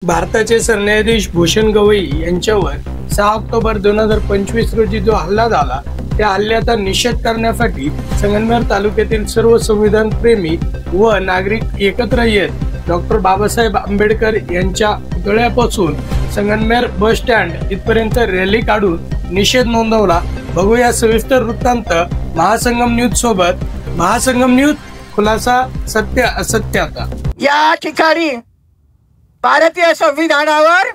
भारताचे सरन्यायाधीश भूषण गवई यांच्यावर 6 ऑक्टोबर 2025 रोजी जो हल्ला झाला त्या हल्ल्याचा निषेध करण्यासाठी संगमनेर तालुक्यातील सर्व संविधान प्रेमी व नागरिक एकत्र येत डॉक्टर बाबासाहेब आंबेडकर यांच्या पुतळ्यापासून संगमनेर बस स्टँड इथपर्यंत रॅली काढून निषेध नोंदवला। बघूया सविस्तर वृत्तांत महासंगम न्यूज सोबत। महासंगम न्यूज, खुलासा सत्य असत्याचा। या ठिकाणी भारतीय संविधानावर,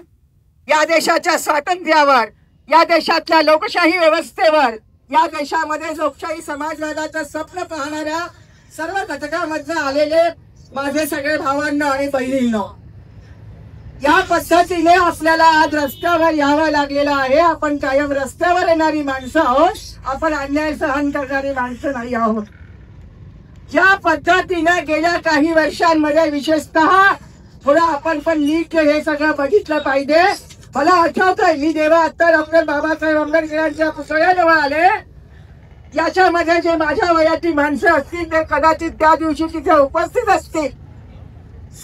या देशाच्या स्वातंत्र्यावर, या देशातल्या लोकशाही व्यवस्थेवर, या देशामध्ये लोकशाही समाजवादाचं स्वप्न पाहणाऱ्या सर्व घटकांमधून आलेले माझे सगळे भावांनो आणि बहिणींनो, या पद्धतीने आपल्याला आज रस्त्यावर यावं लागलेलं आहे। आपण कायम रस्त्यावर येणारी माणसं आहोत, आपण अन्याय सहन करणारी माणसं नाही आहोत। ज्या पद्धतीने गेल्या काही वर्षांमध्ये विशेषतः थोडं आपण पण नीट हे सगळं बघितलं पाहिजे। मला आठवतंय मी जेव्हा आता डॉक्टर बाबासाहेब आंबेडकरांच्या पुतळ्याजवळ आले, याच्यामध्ये जे माझ्या वयाची माणसं असतील ते कदाचित त्या दिवशी तिथे उपस्थित असतील।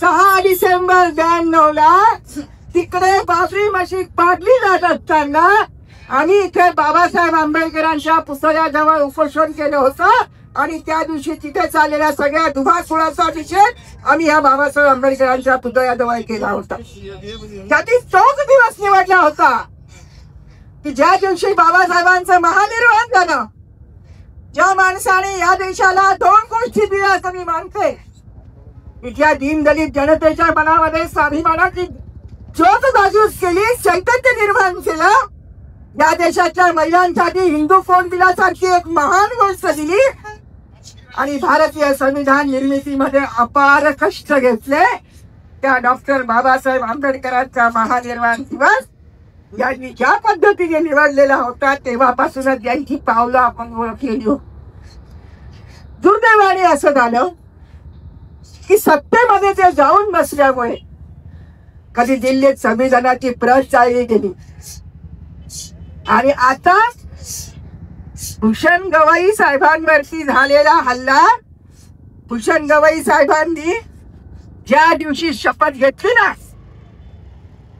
6 डिसेंबर 92 तिकडे बाबरी मशीद पाडली जात असताना आम्ही इथे बाबासाहेब आंबेडकरांच्या पुतळ्याजवळ उपोषण केलं होतं आणि त्या दिवशी तिथे चाललेल्या सगळ्या दुभासुळाचा निषेध आम्ही या बाबासाहेब आंबेडकरांच्या पुतळ्याजवळ केला होता। त्यातील तोच दिवस निवडला होता की ज्या दिवशी बाबासाहेबांचं महानिर्वाण झालं। ज्या माणसाने या देशाला 2 गोष्टी दिल्या असं मी मानते, इथल्या दीनदलित जनतेच्या मनामध्ये स्वाभिमानाची ज्योत जागृत केली, चैतन्य निर्माण केलं, या देशाच्या महिलांसाठी हिंदू फोन दिल्यासारखी एक महान गोष्ट दिली आणि भारतीय संविधान निर्मितीमध्ये अपार कष्ट घेतले। त्या डॉक्टर बाबासाहेब आंबेडकरांचा महानिर्वाण दिवस यांनी ज्या पद्धतीने निवडलेला होता तेव्हापासूनच यांची पावलं आपण ओळखलेली। दुर्दैवाने असं झालं की सत्तेमध्ये ते जाऊन बसल्यामुळे कधी दिल्लीत संविधानाची प्रत चालली गेली आणि आता भूषण गवई साहेबांवरती झालेला हल्ला, भूषण गवई साहेबांनी ज्या दिवशी शपथ घेतली ना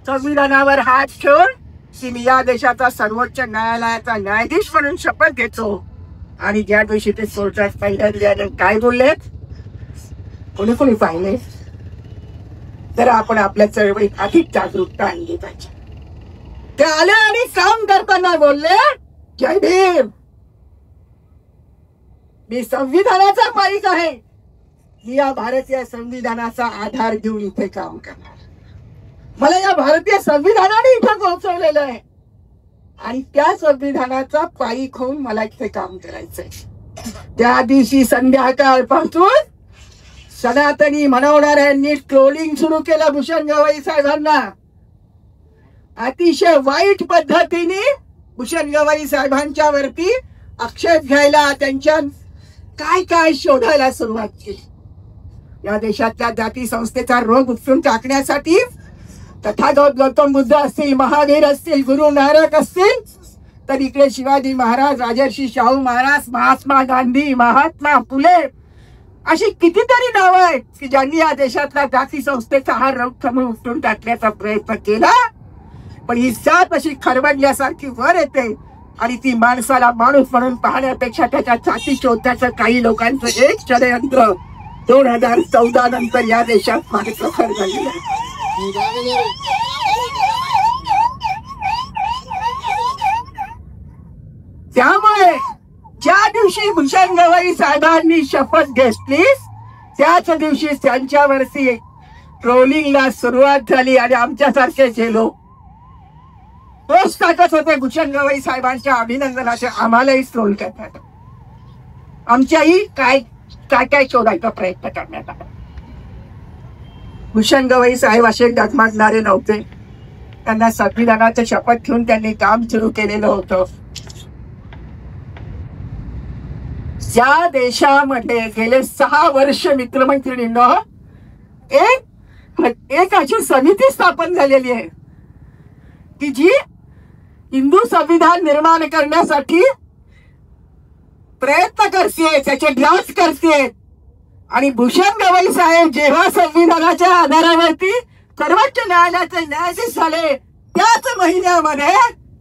संविधानावर हात ठेवून की मी या देशाचा सर्वोच्च न्यायालयाचा न्यायाधीश म्हणून शपथ घेतो, आणि ज्या दिवशी ते कोर्टात पहिल्यांदा काय बोललेत कोणी कोणी पाहिले तर आपण आपल्या चळवळीत अधिक जागरूकता आणली पाहिजे। ते आले आणि काम करताना बोलले, जय भीम, मी संविधानाचा माईक आहे, मी या भारतीय संविधानाचा आधार घेऊन इथे काम करणार, मला या भारतीय संविधानाने इथे पोहोचवलेलं आहे आणि त्या संविधानाचा पाईक होऊन मला इथे काम करायचंय। त्या दिवशी संध्याकाळपासून सनातनी म्हणवणाऱ्यांनी ट्रोलिंग सुरू केलं भूषण गवई साहेबांना। अतिशय वाईट पद्धतीने भूषण गवई साहेबांच्या वरती आक्षेप घ्यायला, त्यांच्या काय काय शोधायला सुरुवात केली। या देशातल्या जाती संस्थेचा रोग उपसून टाकण्यासाठी तथागत गौतम बुद्ध असतील, महावीर असतील, गुरु नानक असतील, तर इकडे शिवाजी महाराज, राजर्षी शाहू महाराज, महात्मा गांधी, महात्मा फुले अशी कितीतरी नावं आहेत की ज्यांनी या देशातल्या जाती संस्थेचा हा रोग उपसून टाकण्याचा प्रयत्न केला, पण ही जात अशी खरबडल्यासारखी वर येते आणि ती माणसाला माणूस म्हणून पाहण्यापेक्षा त्याच्या छाती शोधण्याचं काही लोकांचं एक षडयंत्र 2014 नंतर या देशात माणसं खरबडली आहे। त्यामुळे ज्या दिवशी भूषण गवई साहेबांनी शपथ घेतली त्याच दिवशी त्यांच्यावरती ट्रोलिंगला सुरुवात झाली आणि आमच्यासारखे जे लोक पोस्ट टाकत होते भूषण गवई साहेबांच्या अभिनंदनाचे, आम्हालाही ट्रोल करण्यात, आमच्याही काय काय काय शोधायचा प्रयत्न करण्यात आला। भूषण गवई साहेब असे डगमगणारे नव्हते, त्यांना संविधानाची शपथ घेऊन त्यांनी काम सुरू केलेलं होतं। ज्या देशामध्ये गेले 6 वर्ष मित्रमैत्रिणींनो एक अशी समिती स्थापन झालेली आहे की जी हिंदू संविधान निर्माण करण्यासाठी प्रयत्न करते, त्याचे ड्राफ्ट करते, आणि भूषण गवई साहेब जेव्हा संविधानाच्या आधारावरती सर्वोच्च न्यायालयाचे न्यायाधीश झाले त्याच महिन्यामध्ये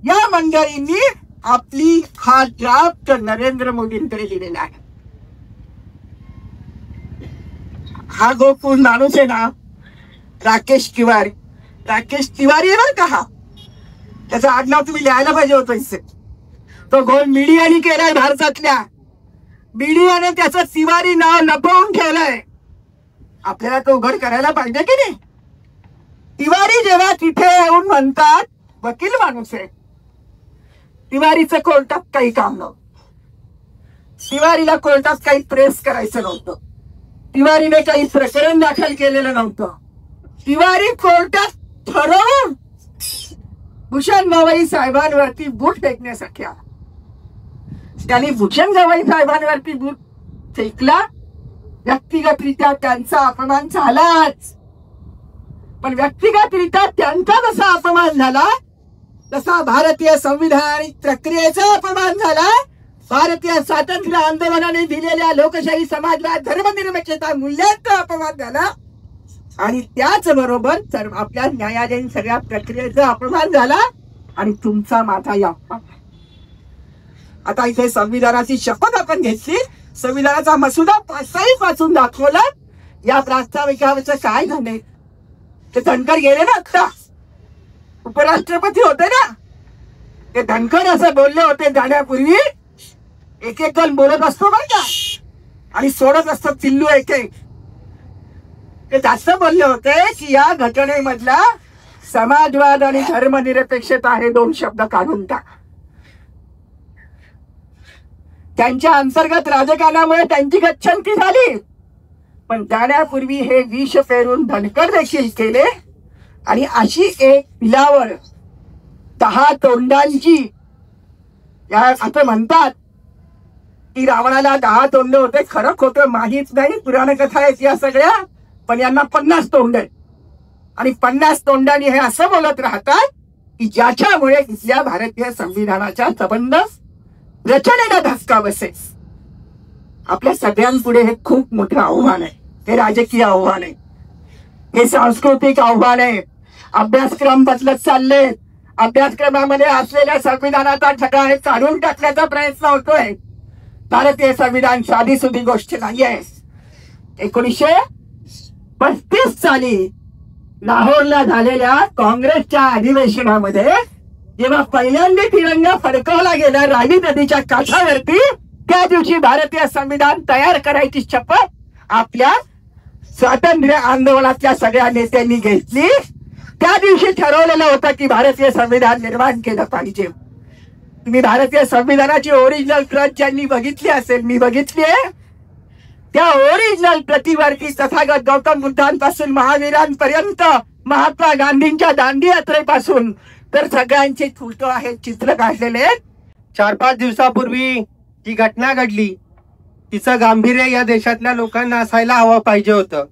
या मंडळींनी आपली हा ड्राफ्ट नरेंद्र मोदींकडे दिलेला आहे. हा गोकुळ माणूस आहे ना, राकेश तिवारी आहे बरं का. हा त्याचं आडनाव तुम्ही लिहायला पाहिजे होतं इथे. तो गोल मीडियाने केलाय, भारतातल्या मीडियाने त्याचं तिवारी नाव लपवून ठेवलंय. आपल्याला तो उघड करायला पाहिजे की नाही. तिवारी जेव्हा तिथे येऊन म्हणतात वकील माणूस आहे, तिवारीचं कोर्टात काही काम नव्हतं. तिवारीला कोर्टात काही प्रेस करायचं नव्हतं. तिवारीने काही प्रकरण दाखल केलेलं नव्हतं. तिवारी कोर्टात ठरवून भूषण गवई साहेबांवरती बूट फेकण्यासाठी आला. त्यांनी भूषण गवई साहेबांवरती बूट फेकला. व्यक्तिगतरित्या त्यांचा अपमान झालाच, पण व्यक्तिगतरित्या त्यांचा जसा अपमान झाला तसा भारतीय संविधानिक प्रक्रियेचा अपमान झाला. भारतीय स्वातंत्र्य आंदोलनाने दिलेल्या लोकशाही समाजवाद धर्मनिरपेक्षता मूल्यांचा अपमान झाला आणि त्याचबरोबर आपल्या न्यायालयीन सगळ्या प्रक्रियेचा अपमान झाला आणि तुमचा माझा या. आता इथे संविधानाची शपथ आपण घेतली, संविधानाचा मसुदा पासून दाखवला. या प्रास्ताविकावरचं काय झालंय ते धनकर गेले ना, आता उपराष्ट्रपती होते ना, ते धनकर असं बोलले होते जाण्यापूर्वी. एक एक जण बोलत असतो बरं का आणि सोडत असतो चिल्लू एक एक. ते जास्त बोलले होते की या घटनेमधला समाजवाद आणि धर्मनिरपेक्षता हे दोन शब्द काढून टाक. त्यांच्या अंतर्गत राजकारणामुळे त्यांची गच्छंती झाली, पण जाण्यापूर्वी हे विष पेरून धनकर देखील केले. आणि अशी एक पिलावर 10 तोंडांची, या असं म्हणतात की रावणाला 10 तोंड होते. खरं खोटं माहीत नाही, पुराण कथा आहेत या सगळ्या, पण यांना 50 तोंड आहेत. आणि 50 तोंडांनी हे असं बोलत राहतात की ज्याच्यामुळे इथल्या भारतीय संविधानाच्या संबंध रचनेला धक्का बसेल. आपल्या सगळ्यांपुढे हे खूप मोठं आव्हान आहे. हे राजकीय आव्हान आहे, हे सांस्कृतिक आव्हान आहे. अभ्यासक्रम बदलत चालले. अभ्यासक्रमामध्ये असलेल्या संविधानाचा ठगा हे काढून टाकण्याचा प्रयत्न होतोय. भारतीय संविधान साधी सुधी गोष्ट नाहीये. 1935 साली लाहोरला झालेल्या काँग्रेसच्या अधिवेशनामध्ये जेव्हा पहिल्यांदा तिरंगा फडकवला गेला रावी नदीच्या काठावरती, त्या दिवशी भारतीय संविधान तयार करायची शपथ आपल्या स्वातंत्र्य आंदोलनातल्या सगळ्या नेत्यांनी घेतली. त्या दिवशी ठरवलेलं होतं की भारतीय संविधान निर्माण केलं पाहिजे. तुम्ही भारतीय संविधानाची ओरिजिनल प्रत ज्यांनी बघितली असेल, मी बघितली आहे, त्या ओरिजिनल प्रतीवरती तथागत गौतम बुद्धांपासून महावीरांपर्यंत, महात्मा गांधींच्या दांडी यात्रेपासून तर सगळ्यांचे फोटो आहेत, चित्र काढलेले आहेत. 4-5 दिवसापूर्वी जी घटना घडली तिचं गांभीर्य या देशातल्या लोकांना असायला हवं पाहिजे होतं.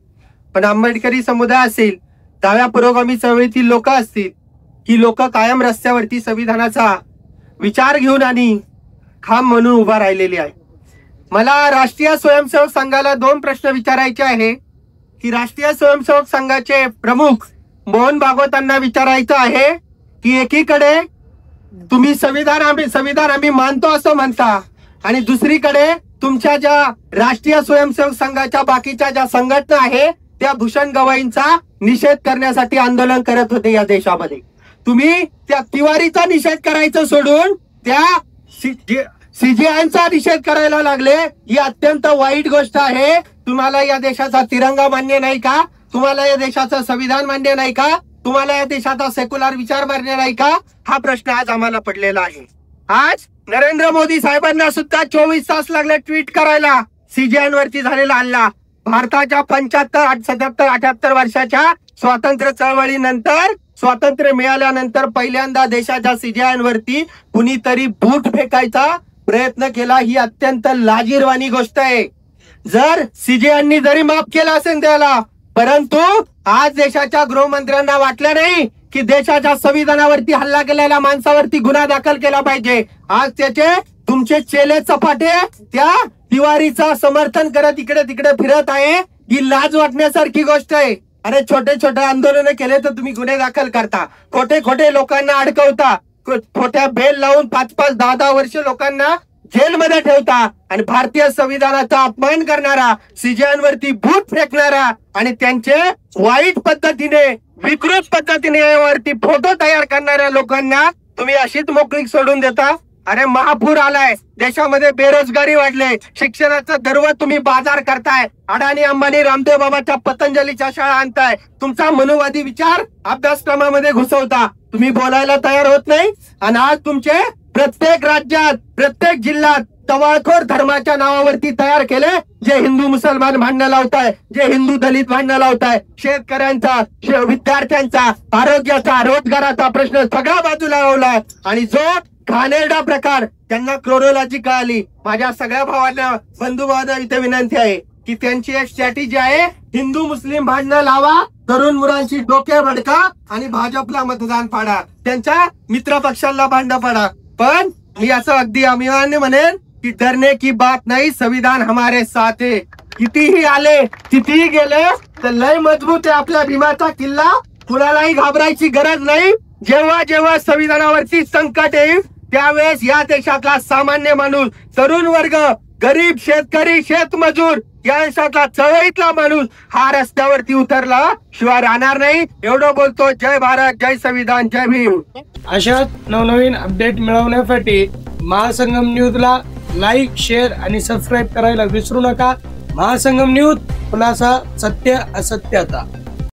पण आंबेडकरी समुदाय असेल, डाव्या पुरोगामी चळवळीतील लोक असतील, ही लोक कायम रस्त्यावरती संविधानाचा विचार घेऊन आणि खांब म्हणून उभा राहिलेली आहे. मला राष्ट्रीय स्वयंसेवक संघाला 2 प्रश्न विचारायचे आहे की राष्ट्रीय स्वयंसेवक संघाचे प्रमुख मोहन भागवतांना विचारायचं आहे की एकीकडे तुम्ही संविधान आम्ही मानतो असं म्हणता आणि दुसरीकडे तुमच्या ज्या राष्ट्रीय स्वयंसेवक संघाच्या बाकीच्या ज्या संघटना आहे त्या भूषण गवईंचा निषेध करण्यासाठी आंदोलन करत होते या देशामध्ये. तुम्ही त्या तिवारीचा निषेध करायचं सोडून त्या सीजेआयचा निषेध करायला लागले. ही अत्यंत वाईट गोष्ट आहे. तुम्हाला या देशाचा तिरंगा मान्य नाही का? तुम्हाला या देशाचं संविधान मान्य नाही का? तुम्हाला या देशाचा सेक्युलर विचार मान्य नाही का? हा प्रश्न आज आम्हाला पडलेला आहे. आज नरेंद्र मोदी साहेबांना सुद्धा 24 तास लागले ट्विट करायला सीजेआयवरती झालेला हल्ला. भारताच्या 75, 77, 78 वर्षाच्या स्वातंत्र्य चळवळीनंतर, स्वातंत्र्य मिळाल्यानंतर पहिल्यांदा देशाच्या सीजेआयवरती कुणीतरी बूट फेकायचा प्रयत्न केला. ही अत्यंत लाजिरवाणी गोष्ट आहे. जर सीजेआयनी जरी माफ केला असेल त्याला, परंतु आज देशाच्या गृहमंत्र्यांना वाटलं नाही की देशाच्या संविधानावरती हल्ला केलेल्या माणसावरती गुन्हा दाखल केला पाहिजे. आज त्याचे तुमचे चेले चपाटे त्या तिवारीचा समर्थन करत इकडे तिकडे फिरत आहे. ही लाज वाटण्यासारखी गोष्ट आहे. अरे छोटे छोटे आंदोलन केले तर तुम्ही गुन्हे दाखल करता, खोटे खोटे लोकांना अडकवता, खोट्या बेल लावून 5-5, 10-10 वर्ष लोकांना जेलमध्ये ठेवता आणि भारतीय संविधानाचा अपमान करणारा, सीजेआंवरती भूत फेकणारा आणि त्यांचे वाईट पद्धतीने, विकृत पद्धतीने वरती फोटो तयार करणाऱ्या लोकांना तुम्ही अशीच मोकळीक सोडून देता? अरे महापूर आलाय, देशामध्ये बेरोजगारी वाढले, शिक्षणाचा गर्व तुम्ही बाजार करताय, अडाणी अंबानी रामदेव बाबाच्या पतंजलीच्या शाळा आणताय, तुमचा मनोवादी विचार अभ्यासक्रमामध्ये घुसवता, तुम्ही बोलायला तयार होत नाही आणि आज तुमचे प्रत्येक राज्यात, प्रत्येक जिल्ह्यात टवाळखोर धर्माच्या नावावरती तयार केले, जे हिंदू मुसलमान भांडणं लावताय, जे हिंदू दलित भांडणं लावताय, शेतकऱ्यांचा, विद्यार्थ्यांचा, आरोग्याचा, रोजगाराचा प्रश्न सगळा बाजूला लावलाय आणि जो घाणेरडा प्रकार त्यांना क्लोरोलॉजी कळाली. माझ्या सगळ्या भावांना, बंधू भावांना इथे विनंती आहे की त्यांची एक स्ट्रॅटेजी आहे, हिंदू मुस्लिम भांडणं लावा, तरुण मुलांची डोके भडका आणि भाजपला मतदान पाडा, त्यांच्या मित्र पक्षांना भांडण पाडा. पण मी असं अगदी अभिमानाने म्हणेन की डरने की बात नाही, संविधान हमारे साथ है. कितीही आले, कितीही गेले तर लय मजबूत आहे आपल्या भीमाचा किल्ला, कुणालाही घाबरायची गरज नाही. जेव्हा जेव्हा संविधानावरती संकट येईल त्यावेळेस या देशातला सामान्य माणूस, तरुण वर्ग, गरीब, शेतकरी, शेतमजूर, या देशातला चळवळीतला माणूस हा रस्त्यावरती उतरला शिवाय राहणार नाही. एवढं बोलतो. जय भारत, जय संविधान, जय भीम. अशाच नवनवीन अपडेट मिळवण्यासाठी महासंगम न्यूजला लाईक, शेअर आणि सबस्क्राईब करायला विसरू नका. महासंगम न्यूज, खुलासा सत्य असत्याचा.